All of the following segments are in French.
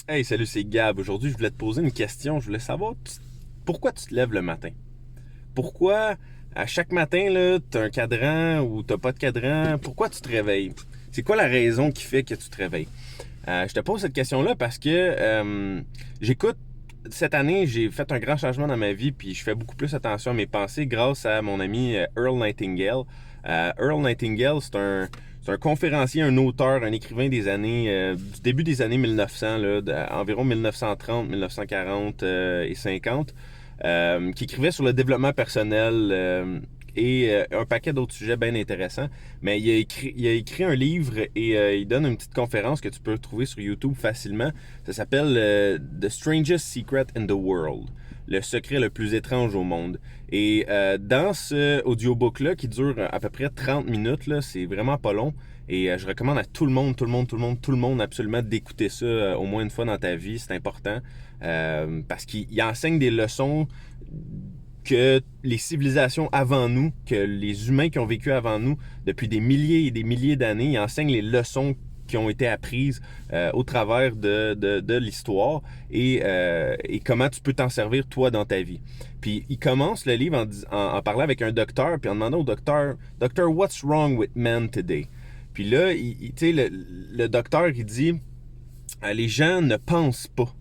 Hey, salut, c'est Gab. Aujourd'hui, je voulais te poser une question. Je voulais savoir pourquoi tu te lèves le matin. Pourquoi à chaque matin, là, t'as un cadran ou t'as pas de cadran? Pourquoi tu te réveilles? C'est quoi la raison qui fait que tu te réveilles? Je te pose cette question-là parce que j'écoute. Cette année, j'ai fait un grand changement dans ma vie, puis je fais beaucoup plus attention à mes pensées grâce à mon ami Earl Nightingale. Earl Nightingale, c'est un conférencier, un auteur, un écrivain des années, du début des années 1900, là, environ 1930, 1940 et 50, qui écrivait sur le développement personnel et un paquet d'autres sujets bien intéressants. Mais il a écrit un livre et il donne une petite conférence que tu peux trouver sur YouTube facilement. Ça s'appelle The Strangest Secret in the World. Le secret le plus étrange au monde. Et dans ce audiobook-là, qui dure à peu près 30 minutes, là, c'est vraiment pas long. Et je recommande à tout le monde, tout le monde, tout le monde, tout le monde absolument d'écouter ça au moins une fois dans ta vie. C'est important. Parce qu'il enseigne des leçons que les civilisations avant nous, que les humains qui ont vécu avant nous depuis des milliers et des milliers d'années, ils enseignent les leçons qui ont été apprises au travers de l'histoire et comment tu peux t'en servir toi dans ta vie. Puis il commence le livre en parlant avec un docteur, puis en demandant au docteur, Doctor, what's wrong with men today? Puis là, tu sais, le docteur, il dit, les gens ne pensent pas.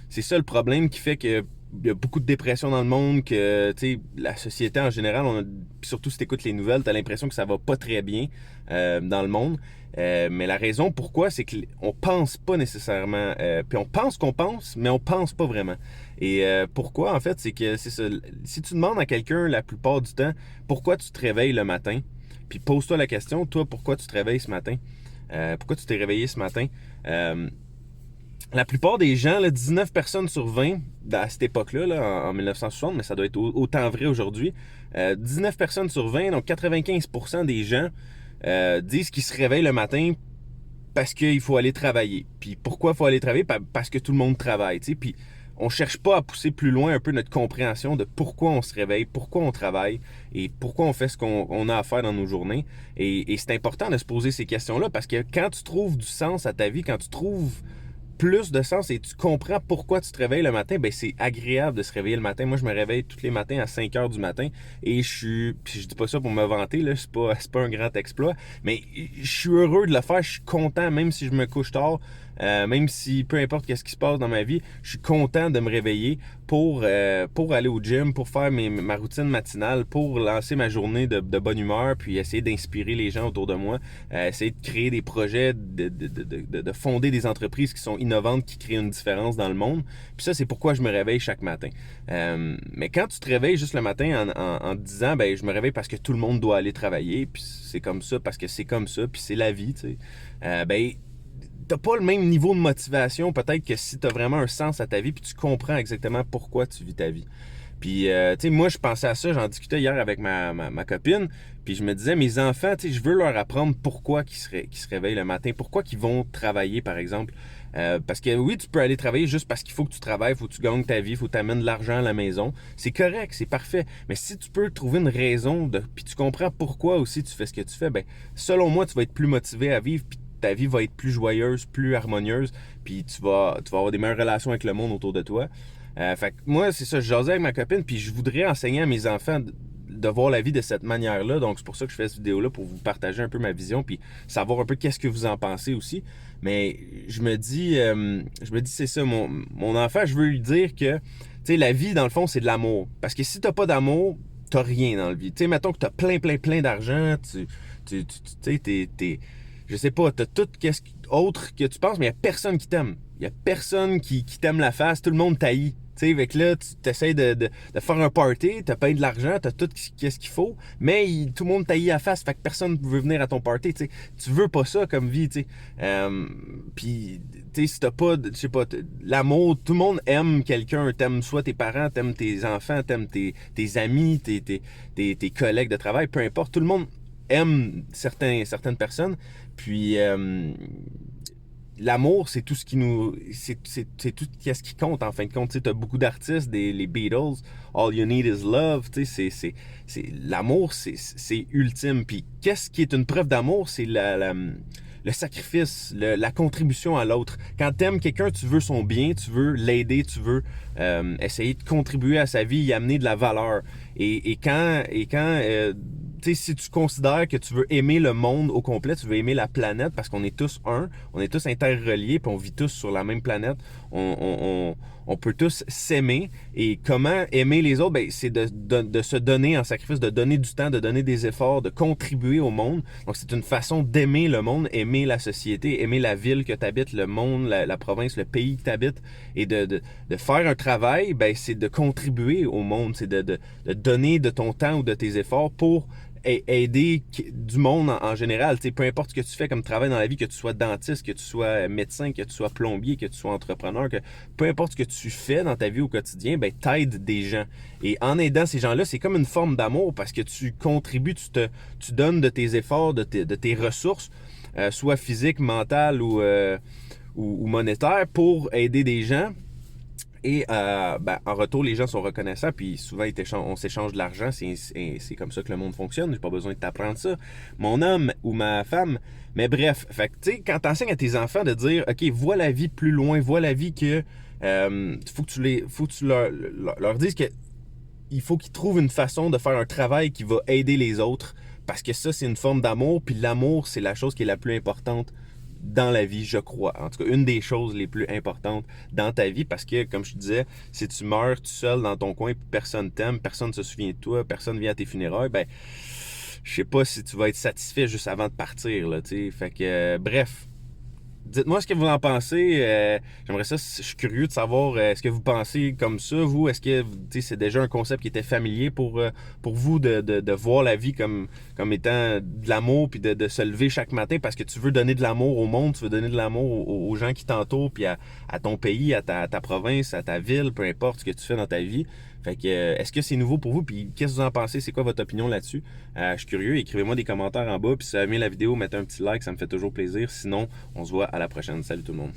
C'est ça le problème qui fait que il y a beaucoup de dépression dans le monde, que la société en général, surtout si tu écoutes les nouvelles, tu as l'impression que ça va pas très bien dans le monde. Mais la raison pourquoi, c'est qu'on pense pas nécessairement. Puis on pense qu'on pense, mais on pense pas vraiment. Et pourquoi, en fait, c'est que c'est ça. Si tu demandes à quelqu'un la plupart du temps pourquoi tu te réveilles le matin, puis pose-toi la question, toi, pourquoi tu te réveilles ce matin? Pourquoi tu t'es réveillé ce matin? La plupart des gens, là, 19 personnes sur 20 à cette époque-là, là, en 1960, mais ça doit être autant vrai aujourd'hui, 19 personnes sur 20, donc 95% des gens disent qu'ils se réveillent le matin parce qu'il faut aller travailler. Puis pourquoi il faut aller travailler? Parce que tout le monde travaille. Tu sais. Puis on cherche pas à pousser plus loin un peu notre compréhension de pourquoi on se réveille, pourquoi on travaille et pourquoi on fait ce qu'on a à faire dans nos journées. Et c'est important de se poser ces questions-là parce que quand tu trouves du sens à ta vie, quand tu trouves plus de sens et tu comprends pourquoi tu te réveilles le matin, ben c'est agréable de se réveiller le matin. Moi, je me réveille tous les matins à 5 heures du matin et puis je dis pas ça pour me vanter, là, c'est pas un grand exploit, mais je suis heureux de le faire, je suis content, même si je me couche tard, même si peu importe qu'est-ce qui se passe dans ma vie, je suis content de me réveiller pour aller au gym, pour faire ma routine matinale, pour lancer ma journée de bonne humeur, puis essayer d'inspirer les gens autour de moi, essayer de créer des projets, de fonder des entreprises qui sont innovantes, qui créent une différence dans le monde. Puis ça, c'est pourquoi je me réveille chaque matin. Mais quand tu te réveilles juste le matin en te disant, ben je me réveille parce que tout le monde doit aller travailler, puis c'est comme ça, parce que c'est comme ça, puis c'est la vie, tu sais, ben t'as pas le même niveau de motivation peut-être que si t'as vraiment un sens à ta vie puis tu comprends exactement pourquoi tu vis ta vie. Puis, tu sais, moi, je pensais à ça, j'en discutais hier avec ma copine, puis je me disais, mes enfants, tu sais, je veux leur apprendre pourquoi qu'ils se réveillent le matin, pourquoi qu'ils vont travailler, par exemple. Parce que oui, tu peux aller travailler juste parce qu'il faut que tu travailles, il faut que tu gagnes ta vie, il faut que tu amènes de l'argent à la maison. C'est correct, c'est parfait. Mais si tu peux trouver une raison, puis tu comprends pourquoi aussi tu fais ce que tu fais, ben, selon moi, tu vas être plus motivé à vivre, puis ta vie va être plus joyeuse, plus harmonieuse, puis tu vas avoir des meilleures relations avec le monde autour de toi. Fait que moi, c'est ça, je jasais avec ma copine, puis je voudrais enseigner à mes enfants de voir la vie de cette manière-là. Donc, c'est pour ça que je fais cette vidéo-là, pour vous partager un peu ma vision, puis savoir un peu qu'est-ce que vous en pensez aussi. Mais je me dis, c'est ça, mon enfant, je veux lui dire que, tu sais, la vie, dans le fond, c'est de l'amour. Parce que si t'as pas d'amour, t'as rien dans la vie. Tu sais, mettons que t'as plein, plein, plein d'argent, tu sais, je sais pas, t'as tout autre que tu penses, mais il y a personne qui t'aime. Il y a personne qui t'aime la face, tout le monde t'haït. Tu sais, avec là, tu essaies de faire un party, t'as payé de l'argent, t'as tout ce qu'il faut, mais tout le monde taillit la face, fait que personne ne veut venir à ton party, tu sais. Tu veux pas ça comme vie, tu sais. Puis, tu sais, si t'as pas, je sais pas, l'amour, tout le monde aime quelqu'un, t'aimes soit tes parents, t'aimes tes enfants, t'aimes tes amis, tes collègues de travail, peu importe, tout le monde aime certaines personnes, puis l'amour, c'est tout ce qui nous. C'est tout ce qui compte en fin de compte. Tu as beaucoup d'artistes, les Beatles, All You Need Is Love. L'amour, c'est ultime. Puis qu'est-ce qui est une preuve d'amour? C'est le le sacrifice, la contribution à l'autre. Quand t'aimes quelqu'un, tu veux son bien, tu veux l'aider, tu veux essayer de contribuer à sa vie, y amener de la valeur. Et quand tu sais, si tu considères que tu veux aimer le monde au complet, tu veux aimer la planète parce qu'on est tous un, on est tous interreliés, puis on vit tous sur la même planète, on peut tous s'aimer. Et comment aimer les autres? Ben, c'est de se donner en sacrifice, de donner du temps, de donner des efforts, de contribuer au monde. Donc, c'est une façon d'aimer le monde, aimer la société, aimer la ville que tu habites, le monde, la province, le pays que tu habites. Et de faire un travail, ben, c'est de contribuer au monde, c'est de donner de ton temps ou de tes efforts pour aider du monde en général. T'sais, peu importe ce que tu fais comme travail dans la vie, que tu sois dentiste, que tu sois médecin, que tu sois plombier, que tu sois entrepreneur, peu importe ce que tu fais dans ta vie au quotidien, ben, t'aides des gens. Et en aidant ces gens-là, c'est comme une forme d'amour parce que tu contribues, tu donnes de tes efforts, de tes ressources, soit physiques, mentales ou monétaires, pour aider des gens. Et ben, en retour, les gens sont reconnaissants, puis souvent on s'échange de l'argent. C'est comme ça que le monde fonctionne. J'ai pas besoin de t'apprendre ça. Mon homme ou ma femme. Mais bref, fait que, tu sais, quand t'enseignes à tes enfants de dire, OK, vois la vie plus loin, vois la vie que faut que tu leur dises que il faut qu'ils trouvent une façon de faire un travail qui va aider les autres. Parce que ça, c'est une forme d'amour. Puis l'amour, c'est la chose qui est la plus importante dans la vie, je crois. En tout cas, une des choses les plus importantes dans ta vie, parce que, comme je te disais, si tu meurs tout seul dans ton coin, personne t'aime, personne ne se souvient de toi, personne vient à tes funérailles, ben, je sais pas si tu vas être satisfait juste avant de partir, là, tu sais. Fait que, bref. Dites-moi ce que vous en pensez. J'aimerais ça, je suis curieux de savoir, est-ce que vous pensez comme ça, vous? Est-ce que c'est déjà un concept qui était familier pour vous de voir la vie comme étant de l'amour, puis de se lever chaque matin parce que tu veux donner de l'amour au monde, tu veux donner de l'amour aux gens qui t'entourent, puis à ton pays, à ta province, à ta ville, peu importe ce que tu fais dans ta vie. Fait que, est-ce que c'est nouveau pour vous? Puis qu'est-ce que vous en pensez? C'est quoi votre opinion là-dessus? Je suis curieux. Écrivez-moi des commentaires en bas. Puis si vous avez aimé la vidéo, mettez un petit like, ça me fait toujours plaisir. Sinon, on se voit à la prochaine. Salut tout le monde.